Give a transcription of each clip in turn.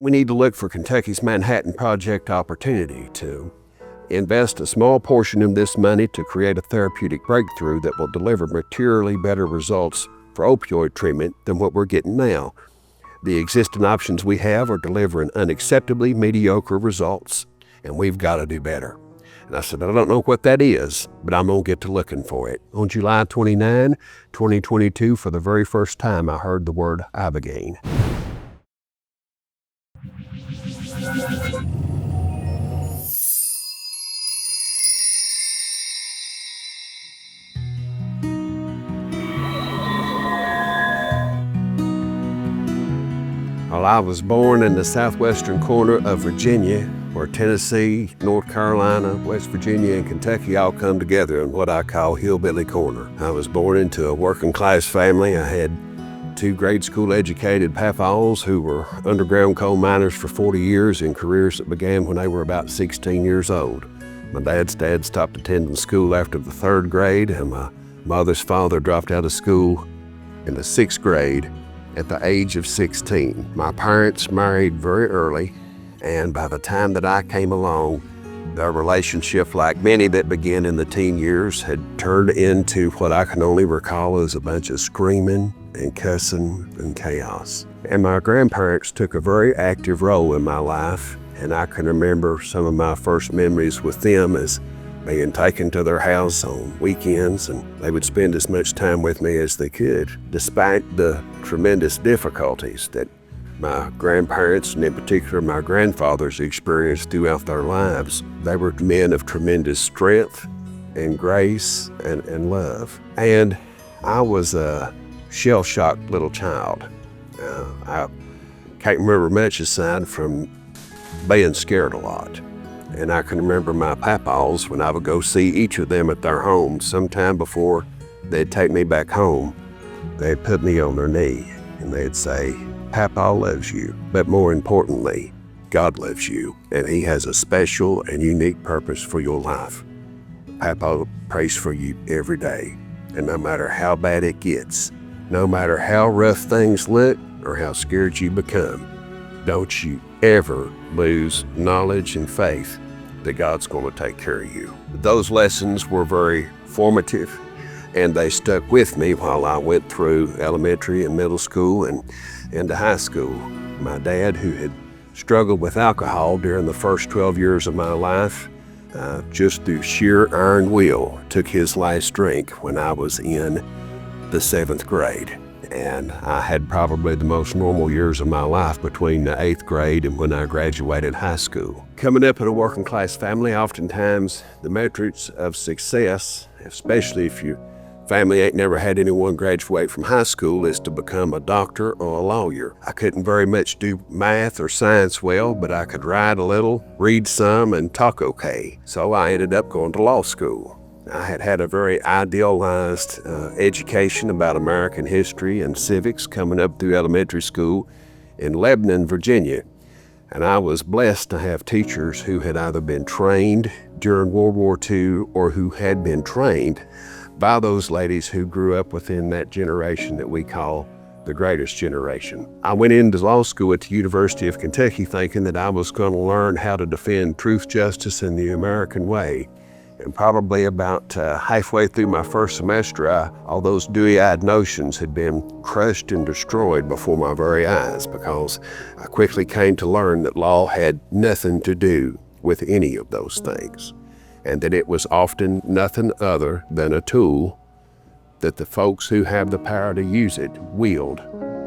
We need to look for Kentucky's Manhattan Project opportunity to invest a small portion of this money to create a therapeutic breakthrough that will deliver materially better results for opioid treatment than what we're getting now. The existing options we have are delivering unacceptably mediocre results, and we've got to do better. And I said, I don't know what that is, but I'm going to get to looking for it. On July 29, 2022, for the very first time, I heard the word Ibogaine. Well, I was born in the southwestern corner of Virginia, where Tennessee, North Carolina, West Virginia, and Kentucky all come together in what I call Hillbilly Corner. I was born into a working class family. I had two grade school educated papaws who were underground coal miners for 40 years in careers that began when they were about 16 years old. My dad's dad stopped attending school after the 3rd grade, and my mother's father dropped out of school in the 6th grade at the age of 16. My parents married very early, and by the time that I came along, their relationship, like many that begin in the teen years, had turned into what I can only recall as a bunch of screaming and cussing and chaos. And my grandparents took a very active role in my life, and I can remember some of my first memories with them as being taken to their house on weekends, and they would spend as much time with me as they could. Despite the tremendous difficulties that my grandparents, and in particular my grandfathers, experienced throughout their lives, they were men of tremendous strength and grace and love. And I was a shell-shocked little child. I can't remember much aside from being scared a lot. And I can remember my papaws, when I would go see each of them at their home, sometime before they'd take me back home, they'd put me on their knee and they'd say, Papa loves you, but more importantly, God loves you, and He has a special and unique purpose for your life. Papa prays for you every day, and no matter how bad it gets, no matter how rough things look or how scared you become, don't you ever lose knowledge and faith that God's going to take care of you. Those lessons were very formative, and they stuck with me while I went through elementary and middle school and into high school. My dad, who had struggled with alcohol during the first 12 years of my life, just through sheer iron will, took his last drink when I was in the 7th grade. And I had probably the most normal years of my life between the 8th grade and when I graduated high school. Coming up in a working class family, oftentimes the metrics of success, especially if your family ain't never had anyone graduate from high school, is to become a doctor or a lawyer. I couldn't very much do math or science well, but I could write a little, read some, and talk okay. So I ended up going to law school. I had had a very idealized education about American history and civics coming up through elementary school in Lebanon, Virginia. And I was blessed to have teachers who had either been trained during World War II or who had been trained by those ladies who grew up within that generation that we call the greatest generation. I went into law school at the University of Kentucky thinking that I was going to learn how to defend truth, justice, and the American way. And probably about halfway through my first semester, all those dewy-eyed notions had been crushed and destroyed before my very eyes, because I quickly came to learn that law had nothing to do with any of those things, and that it was often nothing other than a tool that the folks who have the power to use it wield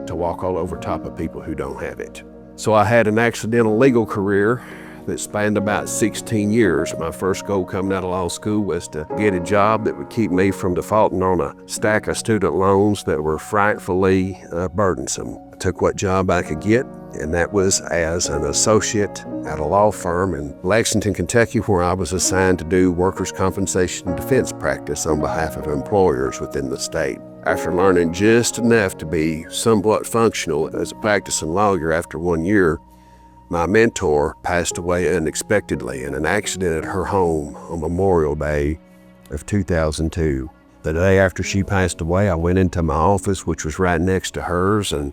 to walk all over top of people who don't have it. So I had an accidental legal career that spanned about 16 years. My first goal coming out of law school was to get a job that would keep me from defaulting on a stack of student loans that were frightfully burdensome. I took what job I could get, and that was as an associate at a law firm in Lexington, Kentucky, where I was assigned to do workers' compensation defense practice on behalf of employers within the state. After learning just enough to be somewhat functional as a practicing lawyer after 1 year, my mentor passed away unexpectedly in an accident at her home on Memorial Day of 2002. The day after she passed away, I went into my office, which was right next to hers, and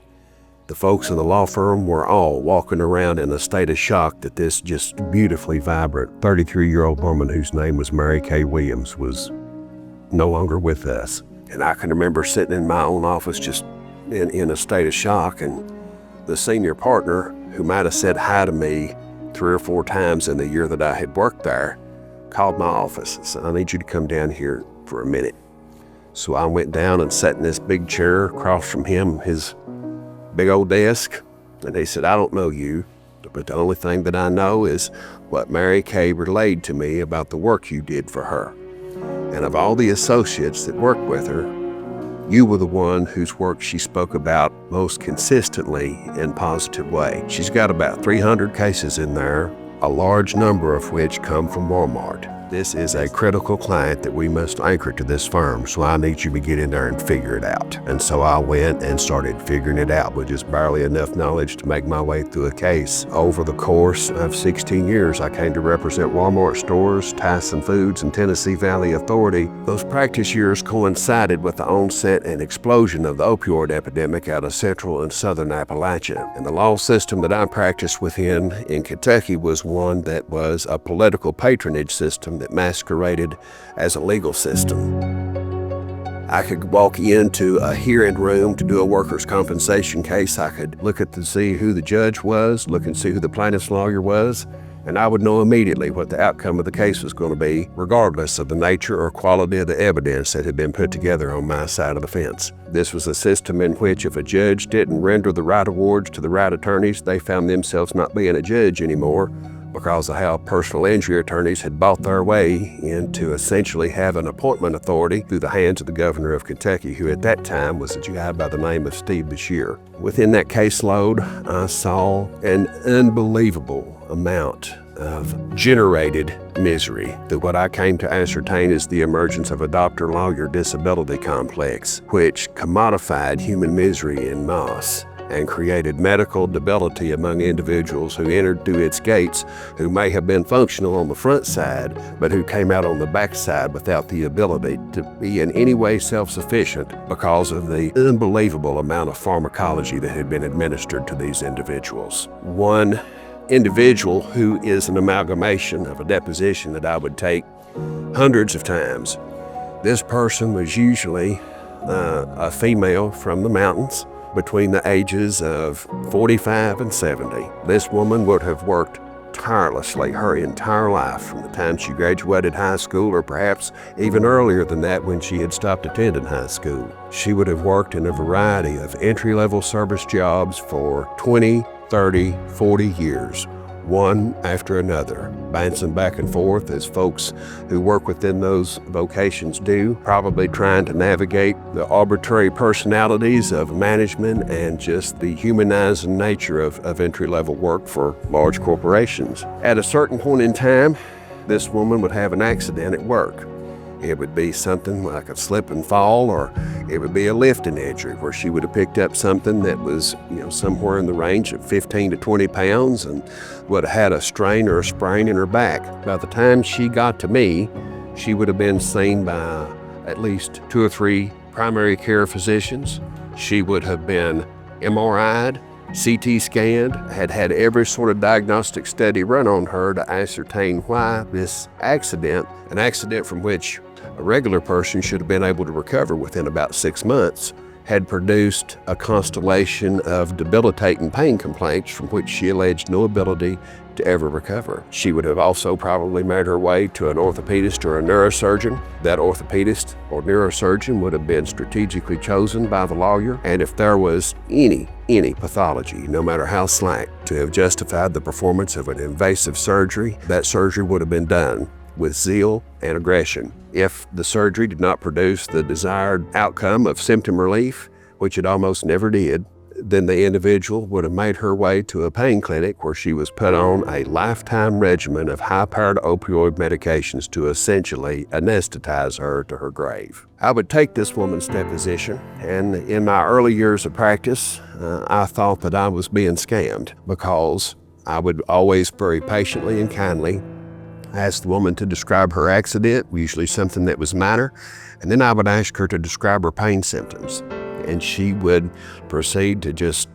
The folks in the law firm were all walking around in a state of shock that this just beautifully vibrant 33-year-old woman whose name was Mary Kay Williams was no longer with us. And I can remember sitting in my own office just in a state of shock, and the senior partner, who might have said hi to me 3 or 4 times in the year that I had worked there, called my office and said, "I need you to come down here for a minute." So I went down and sat in this big chair across from him, his big old desk, and he said, "I don't know you, but the only thing that I know is what Mary Kay relayed to me about the work you did for her. And of all the associates that worked with her, you were the one whose work she spoke about most consistently in a positive way. She's got about 300 cases in there, a large number of which come from Walmart. This is a critical client that we must anchor to this firm, so I need you to get in there and figure it out." And so I went and started figuring it out with just barely enough knowledge to make my way through a case. Over the course of 16 years, I came to represent Walmart stores, Tyson Foods, and Tennessee Valley Authority. Those practice years coincided with the onset and explosion of the opioid epidemic out of central and southern Appalachia. And the law system that I practiced within in Kentucky was one that was a political patronage system that masqueraded as a legal system. I could walk into a hearing room to do a workers' compensation case. I could look at to see who the judge was, look and see who the plaintiff's lawyer was, and I would know immediately what the outcome of the case was going to be, regardless of the nature or quality of the evidence that had been put together on my side of the fence. This was a system in which if a judge didn't render the right awards to the right attorneys, they found themselves not being a judge anymore, because of how personal injury attorneys had bought their way into essentially having appointment authority through the hands of the governor of Kentucky, who at that time was a guy by the name of Steve Beshear. Within that caseload, I saw an unbelievable amount of generated misery. That what I came to ascertain is the emergence of a doctor-lawyer disability complex, which commodified human misery en masse and created medical debility among individuals who entered through its gates, who may have been functional on the front side, but who came out on the back side without the ability to be in any way self-sufficient because of the unbelievable amount of pharmacology that had been administered to these individuals. One individual who is an amalgamation of a deposition that I would take hundreds of times. This person was usually a female from the mountains, between the ages of 45 and 70. This woman would have worked tirelessly her entire life from the time she graduated high school, or perhaps even earlier than that when she had stopped attending high school. She would have worked in a variety of entry-level service jobs for 20, 30, 40 years, one after another, bouncing back and forth as folks who work within those vocations do, probably trying to navigate the arbitrary personalities of management and just the humanizing nature of entry-level work for large corporations. At a certain point in time, this woman would have an accident at work. It would be something like a slip and fall, or it would be a lifting injury where she would have picked up something that was, somewhere in the range of 15 to 20 pounds and would have had a strain or a sprain in her back. By the time she got to me, she would have been seen by at least 2 or 3 primary care physicians. She would have been MRI'd, CT scanned, had every sort of diagnostic study run on her to ascertain why this accident, an accident from which a regular person should have been able to recover within about 6 months, had produced a constellation of debilitating pain complaints from which she alleged no ability to ever recover. She would have also probably made her way to an orthopedist or a neurosurgeon. That orthopedist or neurosurgeon would have been strategically chosen by the lawyer, and if there was any pathology, no matter how slight, to have justified the performance of an invasive surgery, that surgery would have been done with zeal and aggression. If the surgery did not produce the desired outcome of symptom relief, which it almost never did, then the individual would have made her way to a pain clinic where she was put on a lifetime regimen of high-powered opioid medications to essentially anesthetize her to her grave. I would take this woman's deposition, and in my early years of practice, I thought that I was being scammed, because I would always very patiently and kindly ask the woman to describe her accident, usually something that was minor, and then I would ask her to describe her pain symptoms. And she would proceed to just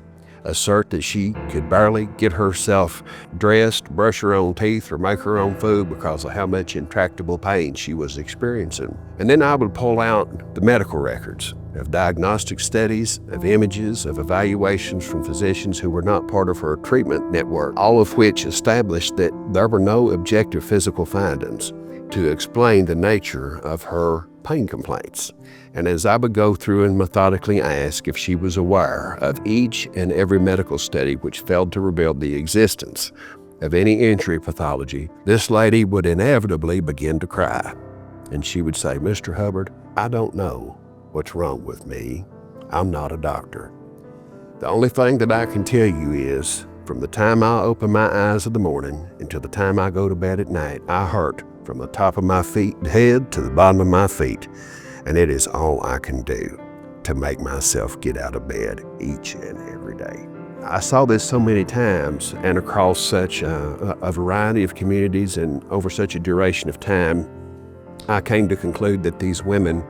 assert that she could barely get herself dressed, brush her own teeth, or make her own food because of how much intractable pain she was experiencing. And then I would pull out the medical records of diagnostic studies, of images, of evaluations from physicians who were not part of her treatment network, all of which established that there were no objective physical findings to explain the nature of her pain complaints. And as I would go through and methodically ask if she was aware of each and every medical study which failed to reveal the existence of any injury pathology, this lady would inevitably begin to cry. And she would say, "Mr. Hubbard, I don't know what's wrong with me. I'm not a doctor. The only thing that I can tell you is, from the time I open my eyes in the morning until the time I go to bed at night, I hurt from the top of my head to the bottom of my feet. And it is all I can do to make myself get out of bed each and every day." I saw this so many times and across such a variety of communities and over such a duration of time, I came to conclude that these women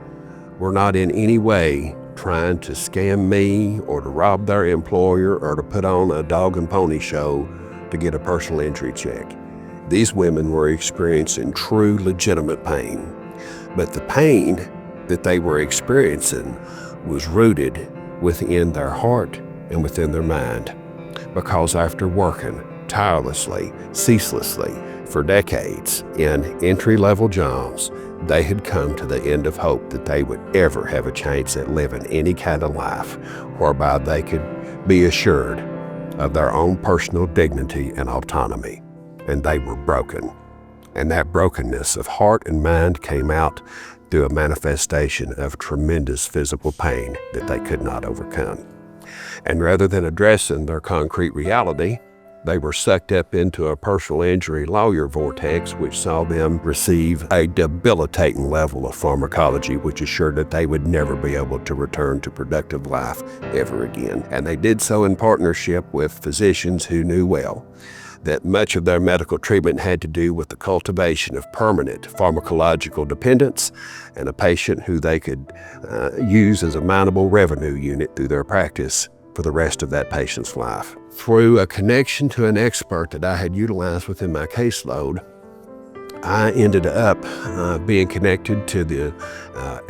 were not in any way trying to scam me or to rob their employer or to put on a dog and pony show to get a personal injury check. These women were experiencing true, legitimate pain. But the pain that they were experiencing was rooted within their heart and within their mind. Because after working tirelessly, ceaselessly for decades in entry-level jobs, they had come to the end of hope that they would ever have a chance at living any kind of life whereby they could be assured of their own personal dignity and autonomy. And they were broken. And that brokenness of heart and mind came out through a manifestation of tremendous physical pain that they could not overcome. And rather than addressing their concrete reality, they were sucked up into a personal injury lawyer vortex, which saw them receive a debilitating level of pharmacology, which assured that they would never be able to return to productive life ever again. And they did so in partnership with physicians who knew well that much of their medical treatment had to do with the cultivation of permanent pharmacological dependence and a patient who they could use as a mountable revenue unit through their practice for the rest of that patient's life. Through a connection to an expert that I had utilized within my caseload, I ended up being connected to the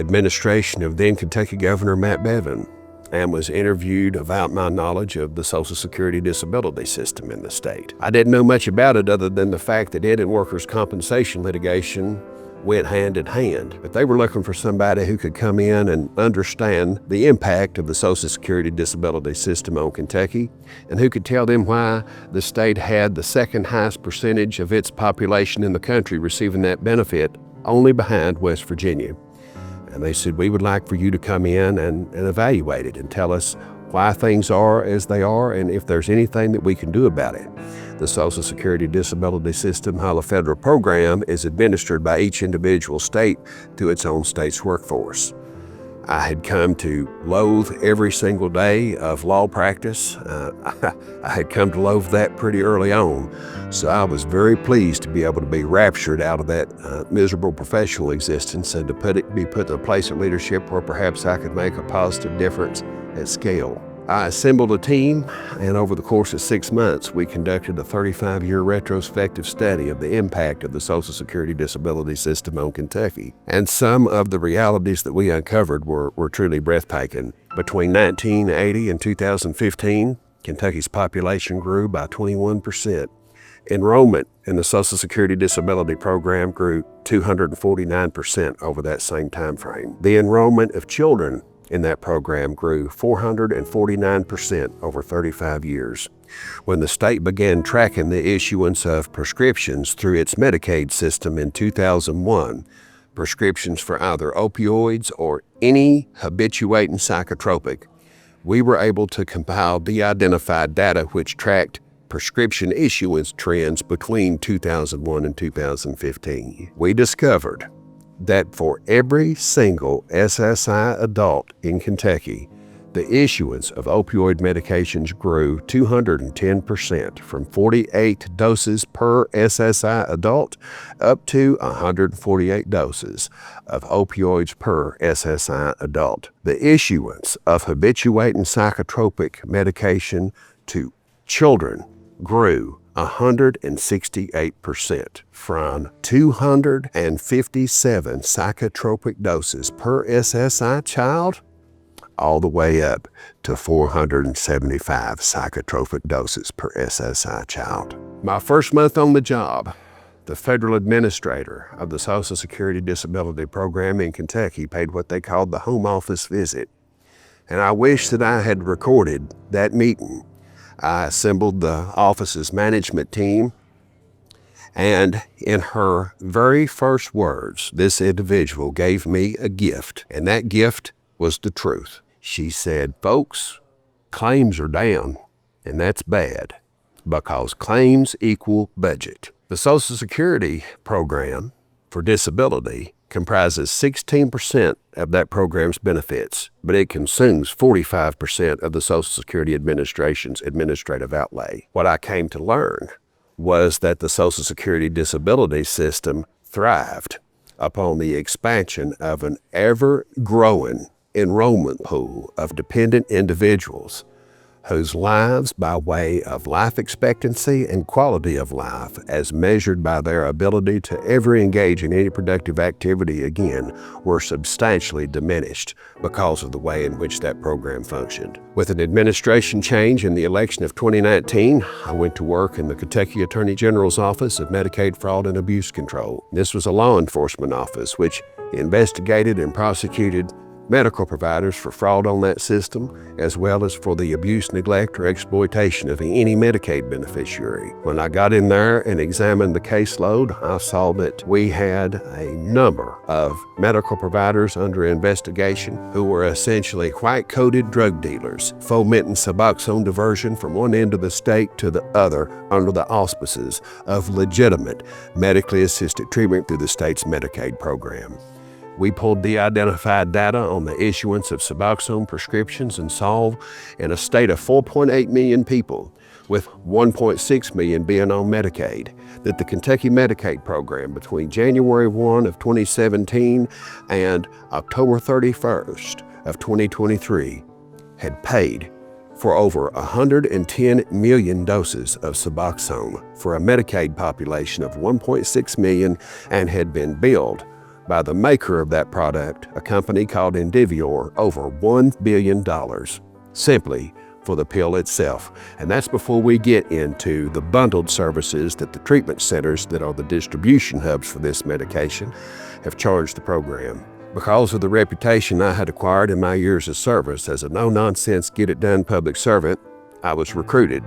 administration of then Kentucky Governor Matt Bevin, and was interviewed about my knowledge of the Social Security disability system in the state. I didn't know much about it other than the fact that it and workers' compensation litigation went hand in hand. But they were looking for somebody who could come in and understand the impact of the Social Security disability system on Kentucky, and who could tell them why the state had the second highest percentage of its population in the country receiving that benefit, only behind West Virginia. And they said, "We would like for you to come in and evaluate it and tell us why things are as they are and if there's anything that we can do about it." The Social Security disability system, while a federal program, is administered by each individual state to its own state's workforce. I had come to loathe every single day of law practice. I had come to loathe that pretty early on. So I was very pleased to be able to be raptured out of that miserable professional existence and to be put in a place of leadership where perhaps I could make a positive difference at scale. I assembled a team, and over the course of 6 months, we conducted a 35-year retrospective study of the impact of the Social Security disability system on Kentucky. And some of the realities that we uncovered were truly breathtaking. Between 1980 and 2015, Kentucky's population grew by 21%. Enrollment in the Social Security disability program grew 249% over that same time frame. The enrollment of children in that program grew 449% over 35 years. When the state began tracking the issuance of prescriptions through its Medicaid system in 2001, prescriptions for either opioids or any habituating psychotropic, we were able to compile de-identified data which tracked prescription issuance trends between 2001 and 2015. We discovered that for every single SSI adult in Kentucky, the issuance of opioid medications grew 210% from 48 doses per SSI adult up to 148 doses of opioids per SSI adult. The issuance of habituating psychotropic medication to children grew 168% from 257 psychotropic doses per SSI child all the way up to 475 psychotropic doses per SSI child. My first month on the job, the federal administrator of the Social Security Disability Program in Kentucky paid what they called the home office visit. And I wish that I had recorded that meeting. I assembled the office's management team, and in her very first words, this individual gave me a gift, and that gift was the truth. She said, "Folks, claims are down, and that's bad, because claims equal budget." The Social Security program for disability comprises 16% of that program's benefits, but it consumes 45% of the Social Security Administration's administrative outlay. What I came to learn was that the Social Security disability system thrived upon the expansion of an ever-growing enrollment pool of dependent individuals whose lives, by way of life expectancy and quality of life, as measured by their ability to ever engage in any productive activity again, were substantially diminished because of the way in which that program functioned. With an administration change in the election of 2019, I went to work in the Kentucky Attorney General's Office of Medicaid Fraud and Abuse Control. This was a law enforcement office which investigated and prosecuted medical providers for fraud on that system, as well as for the abuse, neglect, or exploitation of any Medicaid beneficiary. When I got in there and examined the caseload, I saw that we had a number of medical providers under investigation who were essentially white-coated drug dealers, fomenting Suboxone diversion from one end of the state to the other under the auspices of legitimate medically assisted treatment through the state's Medicaid program. We pulled de-identified data on the issuance of Suboxone prescriptions and saw, in a state of 4.8 million people, with 1.6 million being on Medicaid, that the Kentucky Medicaid program between January 1 of 2017 and October 31st of 2023 had paid for over 110 million doses of Suboxone for a Medicaid population of 1.6 million and had been billed by the maker of that product, a company called Indivior, over $1 billion simply for the pill itself. And that's before we get into the bundled services that the treatment centers that are the distribution hubs for this medication have charged the program. Because of the reputation I had acquired in my years of service as a no-nonsense, get-it-done public servant, I was recruited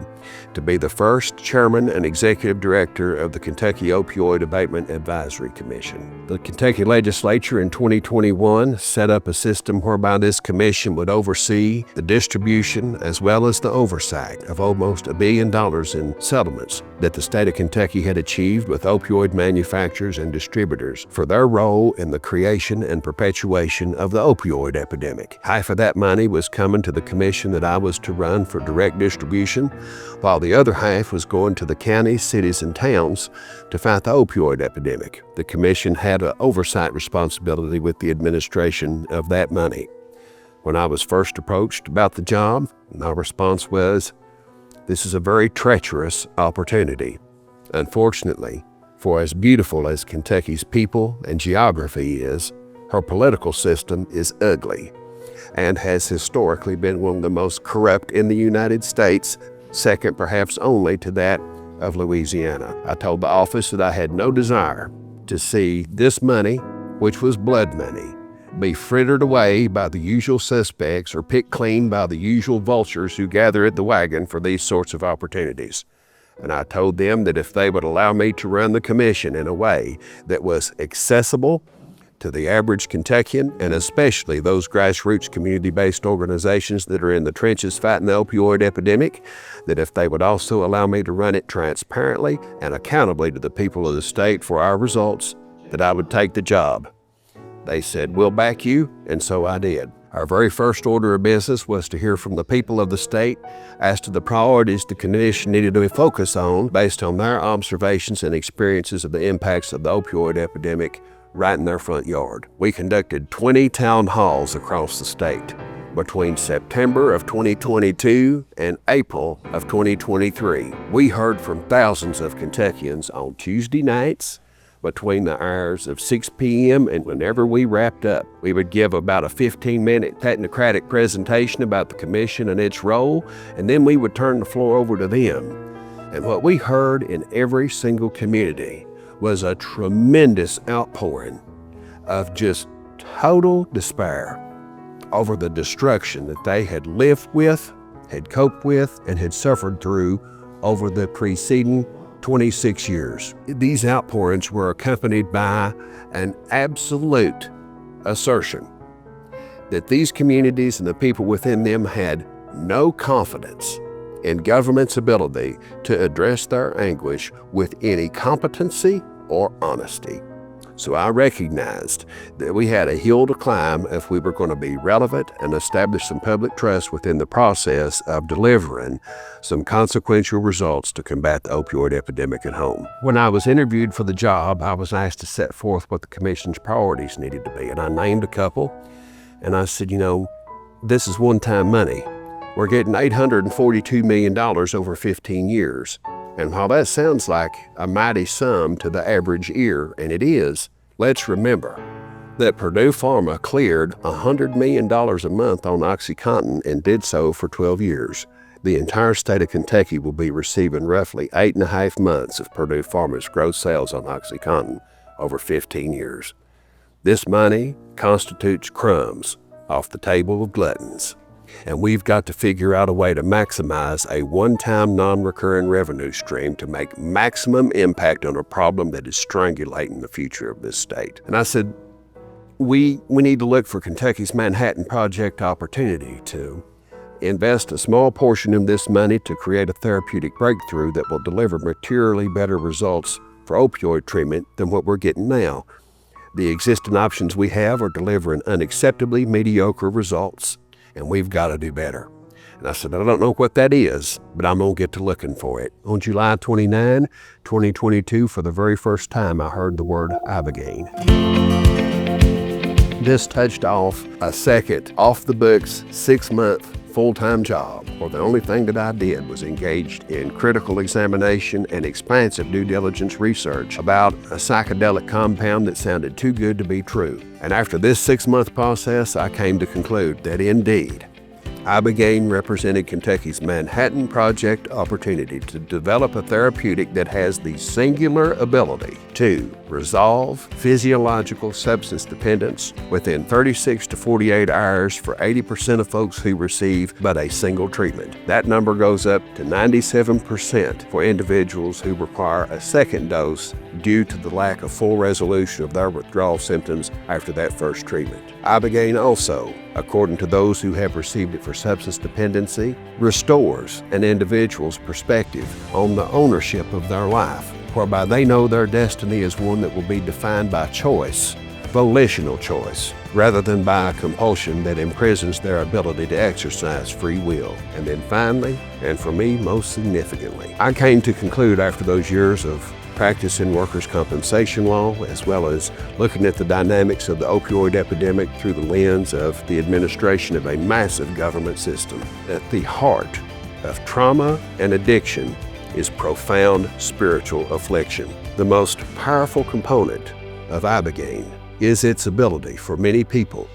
to be the first chairman and executive director of the Kentucky Opioid Abatement Advisory Commission. The Kentucky legislature in 2021 set up a system whereby this commission would oversee the distribution as well as the oversight of almost $1 billion in settlements that the state of Kentucky had achieved with opioid manufacturers and distributors for their role in the creation and perpetuation of the opioid epidemic. Half of that money was coming to the commission that I was to run for direct distribution, while the other half was going to the counties, cities, and towns to fight the opioid epidemic. The commission had an oversight responsibility with the administration of that money. When I was first approached about the job, my response was, "This is a very treacherous opportunity. Unfortunately, for as beautiful as Kentucky's people and geography is, her political system is ugly and has historically been one of the most corrupt in the United States, second perhaps only to that of Louisiana." I told the office that I had no desire to see this money, which was blood money, be frittered away by the usual suspects or picked clean by the usual vultures who gather at the wagon for these sorts of opportunities. And I told them that if they would allow me to run the commission in a way that was accessible to the average Kentuckian, and especially those grassroots community-based organizations that are in the trenches fighting the opioid epidemic, that if they would also allow me to run it transparently and accountably to the people of the state for our results, that I would take the job. They said, "We'll back you," and so I did. Our very first order of business was to hear from the people of the state as to the priorities the commission needed to focus on based on their observations and experiences of the impacts of the opioid epidemic right in their front yard. We conducted 20 town halls across the state, between September of 2022 and April of 2023. We heard from thousands of Kentuckians on Tuesday nights between the hours of 6 p.m. and whenever we wrapped up. We would give about a 15-minute technocratic presentation about the commission and its role, and then we would turn the floor over to them. And what we heard in every single community was a tremendous outpouring of just total despair over the destruction that they had lived with, had coped with, and had suffered through over the preceding 26 years. These outpourings were accompanied by an absolute assertion that these communities and the people within them had no confidence in government's ability to address their anguish with any competency or honesty. So I recognized that we had a hill to climb if we were going to be relevant and establish some public trust within the process of delivering some consequential results to combat the opioid epidemic at home. When I was interviewed for the job, I was asked to set forth what the commission's priorities needed to be, and I named a couple, and I said, this is one-time money. We're getting $842 million over 15 years. And while that sounds like a mighty sum to the average ear, and it is, let's remember that Purdue Pharma cleared $100 million a month on OxyContin and did so for 12 years. The entire state of Kentucky will be receiving roughly 8.5 months of Purdue Pharma's gross sales on OxyContin over 15 years. This money constitutes crumbs off the table of gluttons. And we've got to figure out a way to maximize a one-time non-recurring revenue stream to make maximum impact on a problem that is strangulating the future of this state. And I said, we need to look for Kentucky's Manhattan Project opportunity to invest a small portion of this money to create a therapeutic breakthrough that will deliver materially better results for opioid treatment than what we're getting now. The existing options we have are delivering unacceptably mediocre results, and we've got to do better. And I said, I don't know what that is, but I'm going to get to looking for it. On July 29, 2022, for the very first time, I heard the word Ibogaine. This touched off a second, off-the-books, 6-month full-time job, where the only thing that I did was engaged in critical examination and expansive due diligence research about a psychedelic compound that sounded too good to be true. And after this 6-month process, I came to conclude that indeed, Ibogaine represented Kentucky's Manhattan Project opportunity to develop a therapeutic that has the singular ability to resolve physiological substance dependence within 36 to 48 hours for 80% of folks who receive but a single treatment. That number goes up to 97% for individuals who require a second dose due to the lack of full resolution of their withdrawal symptoms after that first treatment. Ibogaine also, according to those who have received it for substance dependency, restores an individual's perspective on the ownership of their life, whereby they know their destiny is one that will be defined by choice, volitional choice, rather than by a compulsion that imprisons their ability to exercise free will. And then finally, and for me most significantly, I came to conclude after those years of practice in workers' compensation law, as well as looking at the dynamics of the opioid epidemic through the lens of the administration of a massive government system, at the heart of trauma and addiction is profound spiritual affliction. The most powerful component of Ibogaine is its ability for many people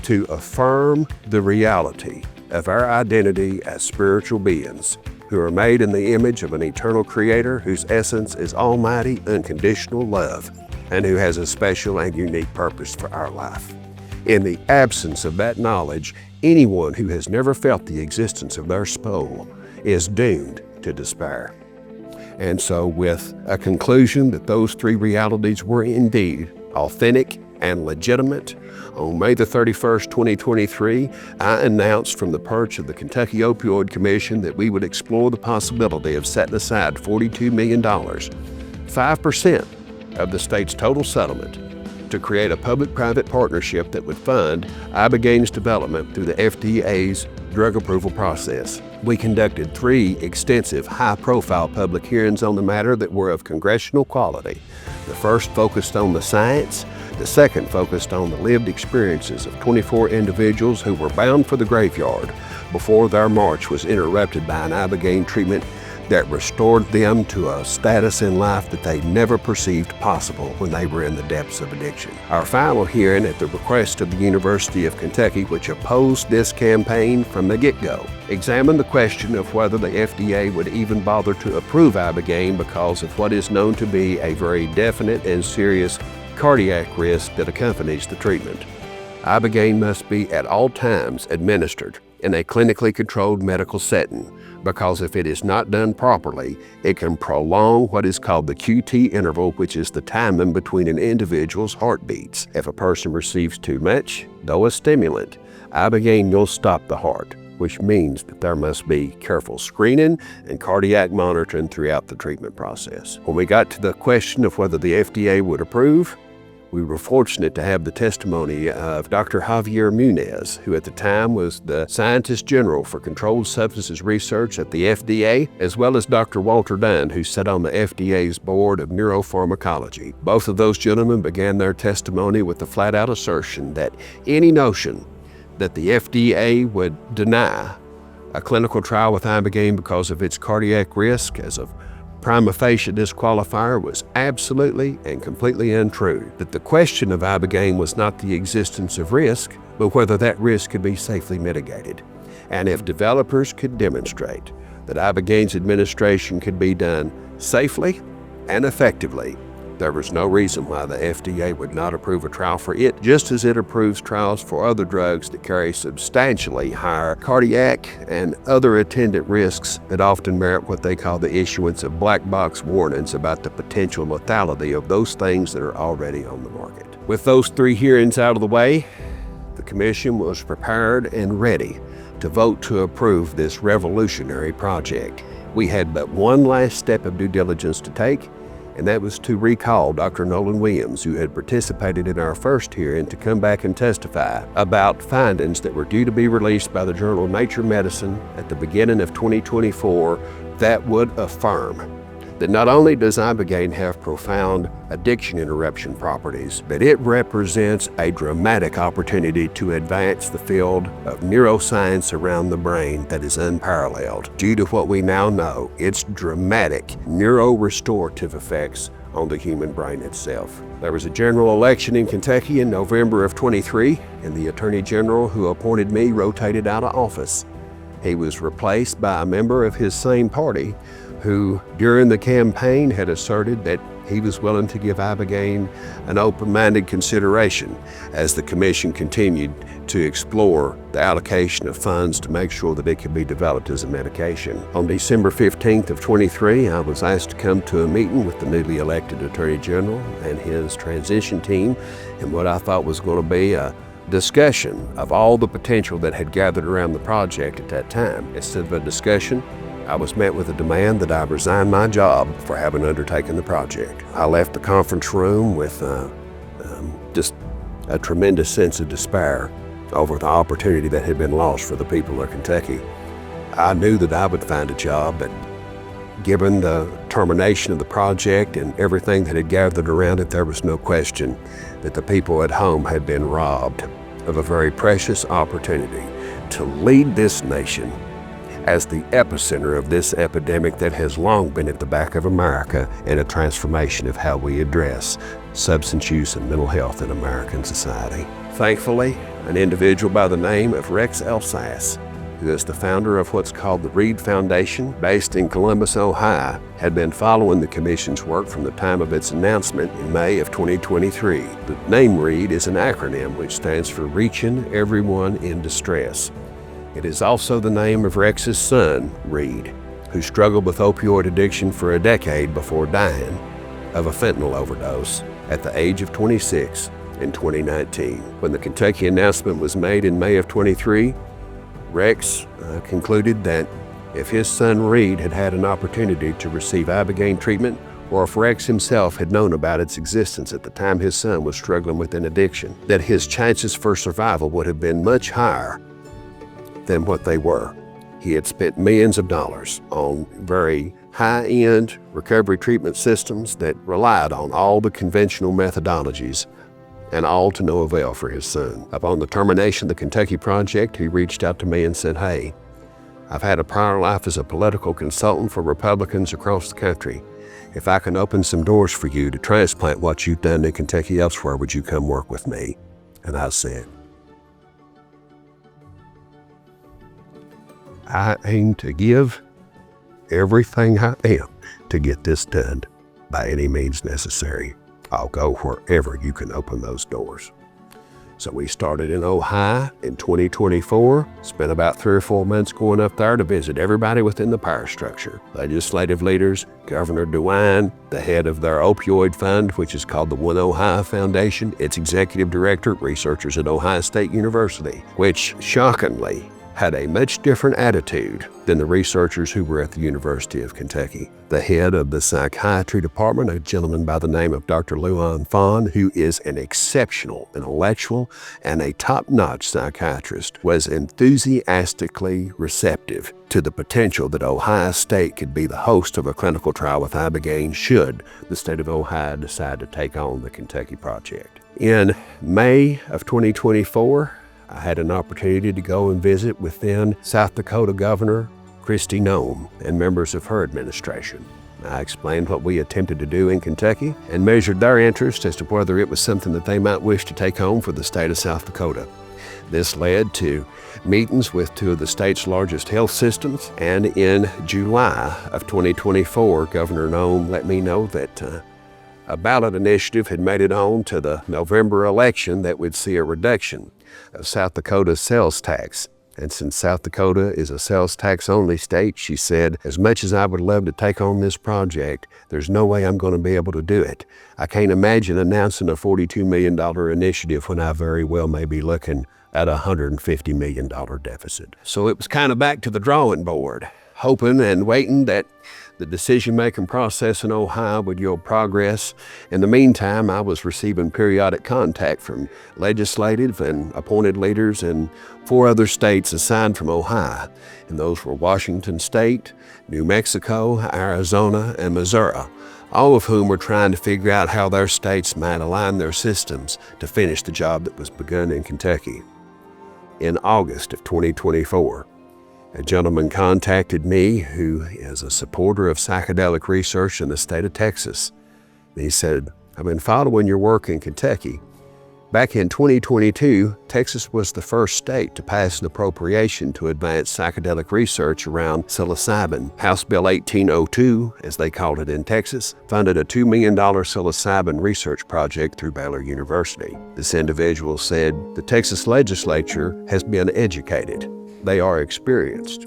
to affirm the reality of our identity as spiritual beings who are made in the image of an eternal creator whose essence is almighty, unconditional love, and who has a special and unique purpose for our life. In the absence of that knowledge, anyone who has never felt the existence of their soul is doomed to despair. And so, with a conclusion that those three realities were indeed authentic and legitimate, on May the 31st, 2023, I announced from the perch of the Kentucky Opioid Commission that we would explore the possibility of setting aside $42 million, 5% of the state's total settlement, to create a public-private partnership that would fund Ibogaine's development through the FDA's drug approval process. We conducted 3 extensive, high-profile public hearings on the matter that were of congressional quality. The first focused on the science, The second focused on the lived experiences of 24 individuals who were bound for the graveyard before their march was interrupted by an Ibogaine treatment that restored them to a status in life that they never perceived possible when they were in the depths of addiction. Our final hearing, at the request of the University of Kentucky, which opposed this campaign from the get-go, examined the question of whether the FDA would even bother to approve Ibogaine because of what is known to be a very definite and serious cardiac risk that accompanies the treatment. Ibogaine must be at all times administered in a clinically controlled medical setting, because if it is not done properly, it can prolong what is called the QT interval, which is the time in between an individual's heartbeats. If a person receives too much, though a stimulant, Ibogaine will stop the heart, which means that there must be careful screening and cardiac monitoring throughout the treatment process. When we got to the question of whether the FDA would approve, we were fortunate to have the testimony of Dr. Javier Munez, who at the time was the Scientist General for Controlled Substances Research at the FDA, as well as Dr. Walter Dunn, who sat on the FDA's Board of Neuropharmacology. Both of those gentlemen began their testimony with the flat-out assertion that any notion that the FDA would deny a clinical trial with Ibogaine because of its cardiac risk as a prima facie disqualifier was absolutely and completely untrue. That the question of Ibogaine was not the existence of risk, but whether that risk could be safely mitigated. And if developers could demonstrate that Ibogaine's administration could be done safely and effectively, there was no reason why the FDA would not approve a trial for it, just as it approves trials for other drugs that carry substantially higher cardiac and other attendant risks that often merit what they call the issuance of black box warnings about the potential lethality of those things that are already on the market. With those 3 hearings out of the way, the Commission was prepared and ready to vote to approve this revolutionary project. We had but one last step of due diligence to take, and that was to recall Dr. Nolan Williams, who had participated in our first hearing, to come back and testify about findings that were due to be released by the journal Nature Medicine at the beginning of 2024 that would affirm that not only does Ibogaine have profound addiction interruption properties, but it represents a dramatic opportunity to advance the field of neuroscience around the brain that is unparalleled due to what we now know, its dramatic neurorestorative effects on the human brain itself. There was a general election in Kentucky in November of 23, and the Attorney General who appointed me rotated out of office. He was replaced by a member of his same party who, during the campaign, had asserted that he was willing to give Ibogaine an open-minded consideration as the Commission continued to explore the allocation of funds to make sure that it could be developed as a medication. On December 15th of 23, I was asked to come to a meeting with the newly elected Attorney General and his transition team in what I thought was going to be a discussion of all the potential that had gathered around the project at that time. Instead of a discussion, I was met with a demand that I resign my job for having undertaken the project. I left the conference room with just a tremendous sense of despair over the opportunity that had been lost for the people of Kentucky. I knew that I would find a job, but given the termination of the project and everything that had gathered around it, there was no question that the people at home had been robbed of a very precious opportunity to lead this nation as the epicenter of this epidemic that has long been at the back of America in a transformation of how we address substance use and mental health in American society. Thankfully, an individual by the name of Rex Elsass, who is the founder of what's called the Reed Foundation, based in Columbus, Ohio, had been following the Commission's work from the time of its announcement in May of 2023. The name Reed is an acronym which stands for Reaching Everyone in Distress. It is also the name of Rex's son, Reed, who struggled with opioid addiction for a decade before dying of a fentanyl overdose at the age of 26 in 2019. When the Kentucky announcement was made in May of 23, Rex concluded that if his son Reed had had an opportunity to receive Ibogaine treatment, or if Rex himself had known about its existence at the time his son was struggling with an addiction, that his chances for survival would have been much higher than what they were. He had spent millions of dollars on very high-end recovery treatment systems that relied on all the conventional methodologies and all to no avail for his son. Upon the termination of the Kentucky project, he reached out to me and said, "Hey, I've had a prior life as a political consultant for Republicans across the country. If I can open some doors for you to transplant what you've done in Kentucky elsewhere, would you come work with me?" And I said, "I aim to give everything I am to get this done by any means necessary. I'll go wherever you can open those doors." So we started in Ohio in 2024, spent about 3 or 4 months going up there to visit everybody within the power structure. Legislative leaders, Governor DeWine, the head of their opioid fund, which is called the One Ohio Foundation, its executive director, researchers at Ohio State University, which shockingly had a much different attitude than the researchers who were at the University of Kentucky. The head of the psychiatry department, a gentleman by the name of Dr. Luan Fon, who is an exceptional intellectual and a top-notch psychiatrist, was enthusiastically receptive to the potential that Ohio State could be the host of a clinical trial with Ibogaine should the state of Ohio decide to take on the Kentucky project. In May of 2024, I had an opportunity to go and visit with then South Dakota Governor Kristi Noem and members of her administration. I explained what we attempted to do in Kentucky and measured their interest as to whether it was something that they might wish to take home for the state of South Dakota. This led to meetings with 2 of the state's largest health systems, and in July of 2024, Governor Noem let me know that a ballot initiative had made it on to the November election that would see a reduction of South Dakota's sales tax. And since South Dakota is a sales tax only state, she said, as much as I would love to take on this project, there's no way I'm going to be able to do it. I can't imagine announcing a $42 million initiative when I very well may be looking at a $150 million deficit. So it was kind of back to the drawing board, hoping and waiting that the decision-making process in Ohio would yield progress. In the meantime, I was receiving periodic contact from legislative and appointed leaders in 4 other states aside from Ohio, and those were Washington State, New Mexico, Arizona, and Missouri, all of whom were trying to figure out how their states might align their systems to finish the job that was begun in Kentucky. In August of 2024, a gentleman contacted me who is a supporter of psychedelic research in the state of Texas. And he said, "I've been following your work in Kentucky. Back in 2022, Texas was the first state to pass an appropriation to advance psychedelic research around psilocybin. House Bill 1802, as they called it in Texas, funded a $2 million psilocybin research project through Baylor University." This individual said, "The Texas legislature has been educated. They are experienced,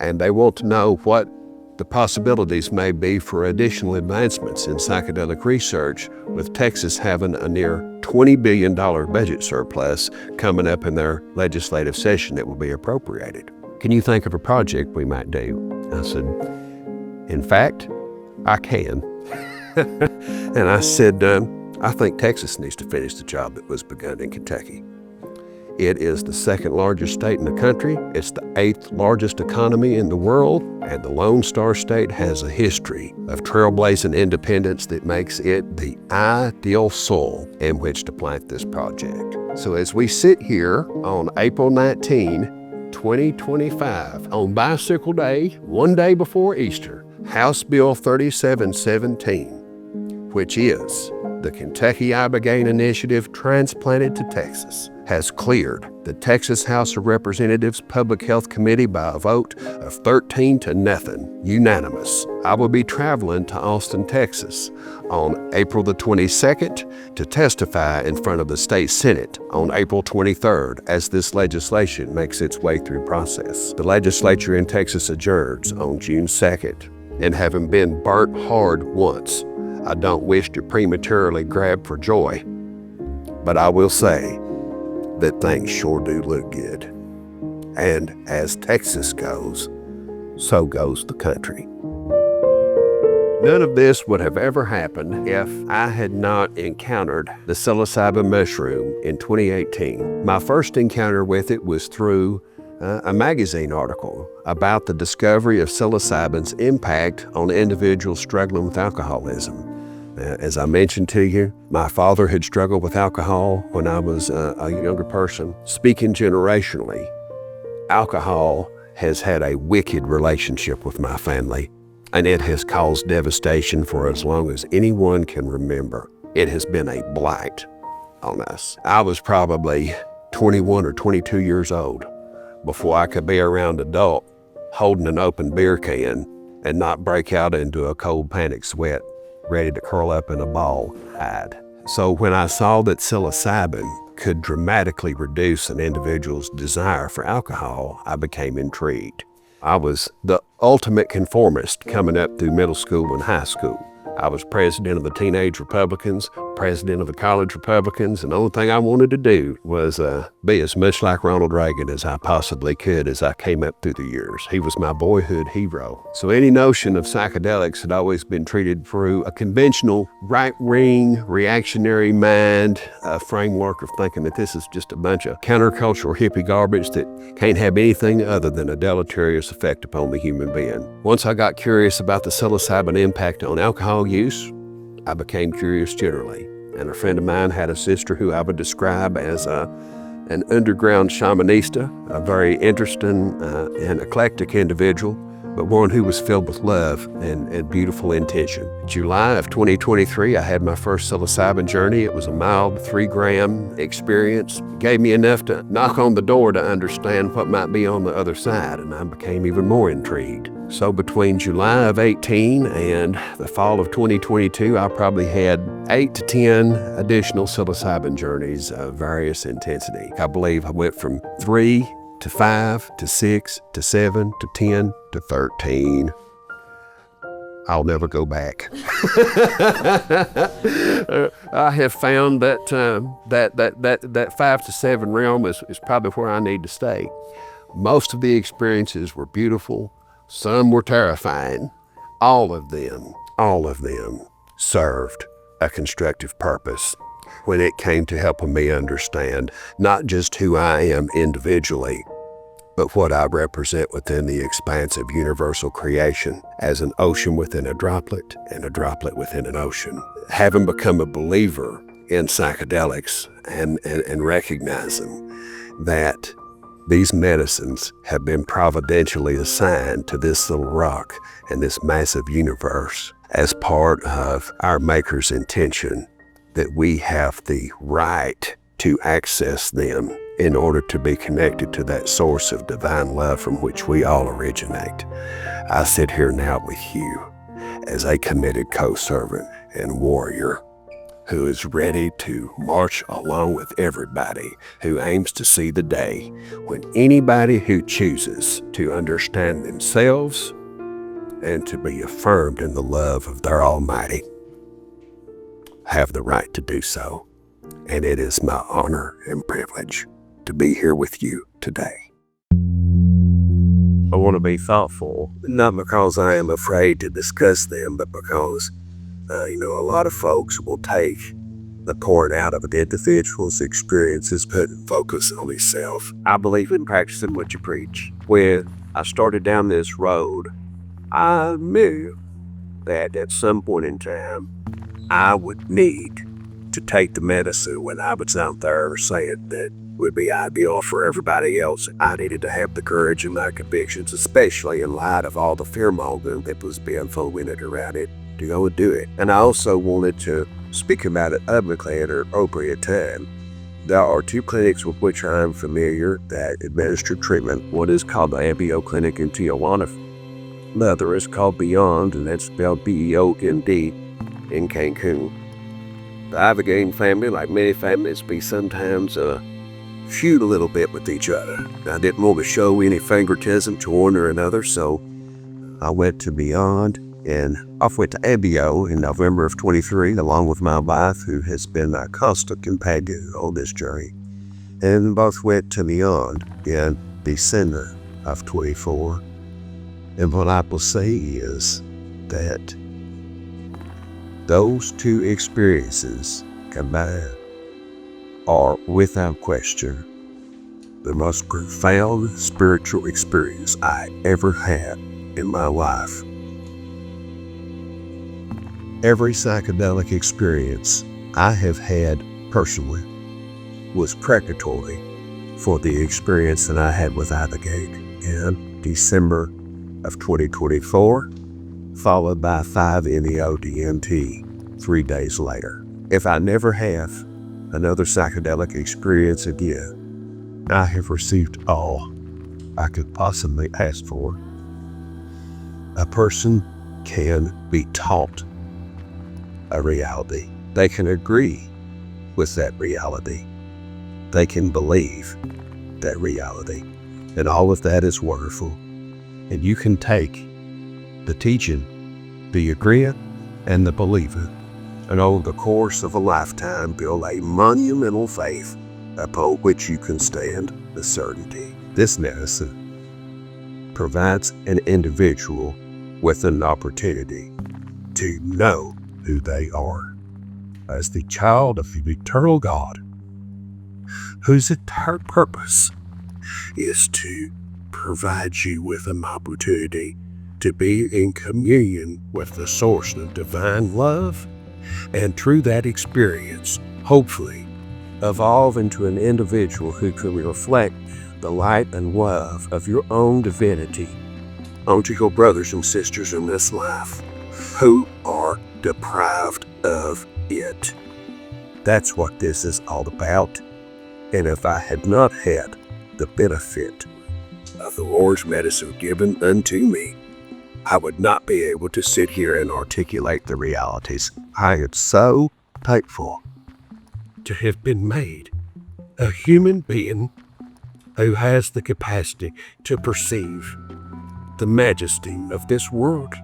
and they want to know what the possibilities may be for additional advancements in psychedelic research, with Texas having a near $20 billion budget surplus coming up in their legislative session that will be appropriated. Can you think of a project we might do?" I said, "In fact, I can." And I said, "I think Texas needs to finish the job that was begun in Kentucky. It is the 2nd largest state in the country. It's the 8th largest economy in the world, and the Lone Star State has a history of trailblazing independence that makes it the ideal soil in which to plant this project." So as we sit here on April 19, 2025, on Bicycle Day, 1 day before Easter, House Bill 3717, which is the Kentucky Ibogaine Initiative transplanted to Texas, has cleared the Texas House of Representatives Public Health Committee by a vote of 13 to nothing, unanimous. I will be traveling to Austin, Texas on April the 22nd to testify in front of the state Senate on April 23rd as this legislation makes its way through process. The legislature in Texas adjourns on June 2nd, and having been burnt hard once, I don't wish to prematurely grab for joy, but I will say that things sure do look good. And as Texas goes, so goes the country. None of this would have ever happened if I had not encountered the psilocybin mushroom in 2018. My first encounter with it was through a magazine article about the discovery of psilocybin's impact on individuals struggling with alcoholism. As I mentioned to you, my father had struggled with alcohol when I was a younger person. Speaking generationally, alcohol has had a wicked relationship with my family, and it has caused devastation for as long as anyone can remember. It has been a blight on us. I was probably 21 or 22 years old before I could be around an adult holding an open beer can and not break out into a cold panic sweat, ready to curl up in a ball hide. So when I saw that psilocybin could dramatically reduce an individual's desire for alcohol, I became intrigued. I was the ultimate conformist coming up through middle school and high school. I was president of the Teenage Republicans, president of the College Republicans, and the only thing I wanted to do was be as much like Ronald Reagan as I possibly could as I came up through the years. He was my boyhood hero. So any notion of psychedelics had always been treated through a conventional right-wing, reactionary mind, a framework of thinking that this is just a bunch of countercultural hippie garbage that can't have anything other than a deleterious effect upon the human being. Once I got curious about the psilocybin impact on alcohol use, I became curious generally. And a friend of mine had a sister who I would describe as an underground shamanista, a very interesting and eclectic individual, but one who was filled with love and beautiful intention. July of 2023, I had my first psilocybin journey. It was a mild 3-gram experience. It gave me enough to knock on the door to understand what might be on the other side, and I became even more intrigued. So between July of 18 and the fall of 2022, I probably had 8 to 10 additional psilocybin journeys of various intensity. I believe I went from 3 to 5 to 6 to 7 to 10 to 13. I'll never go back. I have found that 5 to 7 realm is probably where I need to stay. Most of the experiences were beautiful. Some were terrifying. All of them served a constructive purpose when it came to helping me understand not just who I am individually, but what I represent within the expanse of universal creation as an ocean within a droplet and a droplet within an ocean. Having become a believer in psychedelics and recognizing that these medicines have been providentially assigned to this little rock and this massive universe as part of our Maker's intention, that we have the right to access them in order to be connected to that source of divine love from which we all originate. I sit here now with you as a committed co-servant and warrior who is ready to march along with everybody who aims to see the day when anybody who chooses to understand themselves and to be affirmed in the love of their Almighty have the right to do so. And it is my honor and privilege to be here with you today. I want to be thoughtful, not because I am afraid to discuss them, but because a lot of folks will take the point out of an individual's experiences, putting focus on himself. I believe in practicing what you preach. When I started down this road, I knew that at some point in time, I would need to take the medicine when I was out there saying that would be ideal for everybody else. I needed to have the courage in my convictions, especially in light of all the fear-mongering that was being fomented around it, to go and do it. And I also wanted to speak about it publicly at an appropriate time. There are 2 clinics with which I am familiar that administer treatment. One is called the Ambio Clinic in Tijuana. The other is called Beyond, and that's spelled B-E-O-N-D, in Cancun. The Ibogaine family, like many families, we sometimes feud a little bit with each other. I didn't want to show any favoritism to one or another, so I went to Beyond, and off went to Ambio in November of 23, along with my wife, who has been my constant companion on this journey. And both went to Beyond in December of 24. And what I will say is that those 2 experiences combined are, without question, the most profound spiritual experience I ever had in my life. Every psychedelic experience I have had personally was preparatory for the experience that I had with Ibogaine in December of 2024, followed by 5-MeO-DMT 3 days later. If I never have another psychedelic experience again, I have received all I could possibly ask for. A person can be taught a reality. They can agree with that reality. They can believe that reality. And all of that is wonderful. And you can take the teaching, the agreeing, and the believing, and over the course of a lifetime build a monumental faith upon which you can stand the certainty. This medicine provides an individual with an opportunity to know who they are as the child of the eternal God, whose entire purpose is to provide you with an opportunity to be in communion with the source of divine love, and through that experience, hopefully, evolve into an individual who can reflect the light and love of your own divinity onto your brothers and sisters in this life who are deprived of it. That's what this is all about. And if I had not had the benefit of the Lord's medicine given unto me, I would not be able to sit here and articulate the realities. I am so thankful to have been made a human being who has the capacity to perceive the majesty of this world,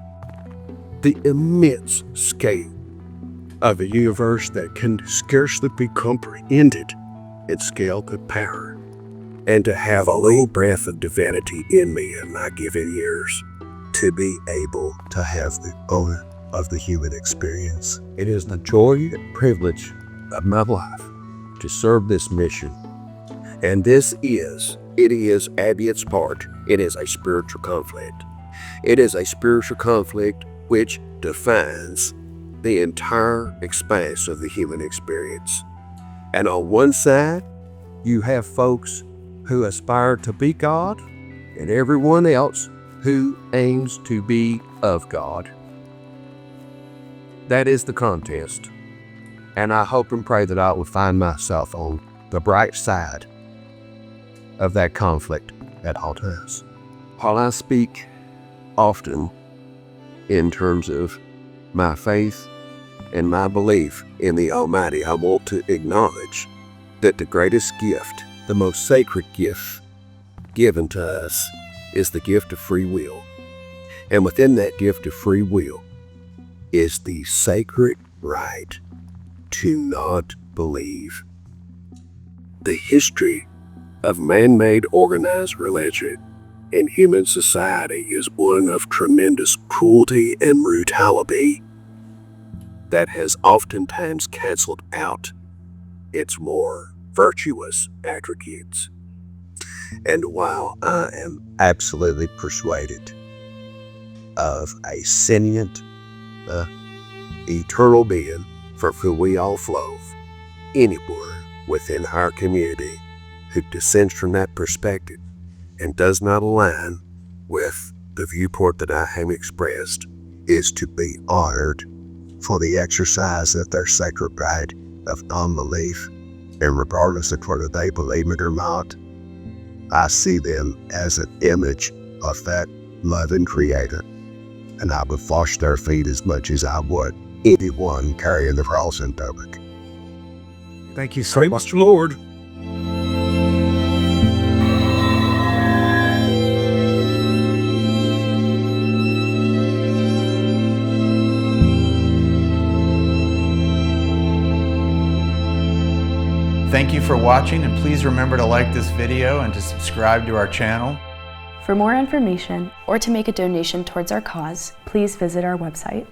the immense scale of a universe that can scarcely be comprehended in scale and power, and to have a little breath of divinity in me in my given years to be able to have the honor of the human experience. It is the joy and privilege of my life to serve this mission. And it is at its part, it is a spiritual conflict. It is a spiritual conflict which defines the entire expanse of the human experience. And on one side, you have folks who aspire to be God, and everyone else who aims to be of God. That is the contest. And I hope and pray that I will find myself on the bright side of that conflict at all times. While I speak often in terms of my faith and my belief in the Almighty, I want to acknowledge that the greatest gift, the most sacred gift given to us, is the gift of free will. And within that gift of free will is the sacred right to not believe. The history of man-made organized religion in human society is one of tremendous cruelty and brutality that has oftentimes canceled out its more virtuous attributes. And while I am absolutely persuaded of a sentient, eternal being from whom we all flow, anyone within our community who dissents from that perspective and does not align with the viewpoint that I have expressed is to be honored for the exercise of their sacred right of non-belief. And regardless of whether they believe it or not, I see them as an image of that loving Creator, and I would wash their feet as much as I would anyone carrying the cross in public. Thank you so much, Lord. Thank you for watching, and please remember to like this video and to subscribe to our channel. For more information or to make a donation towards our cause, please visit our website.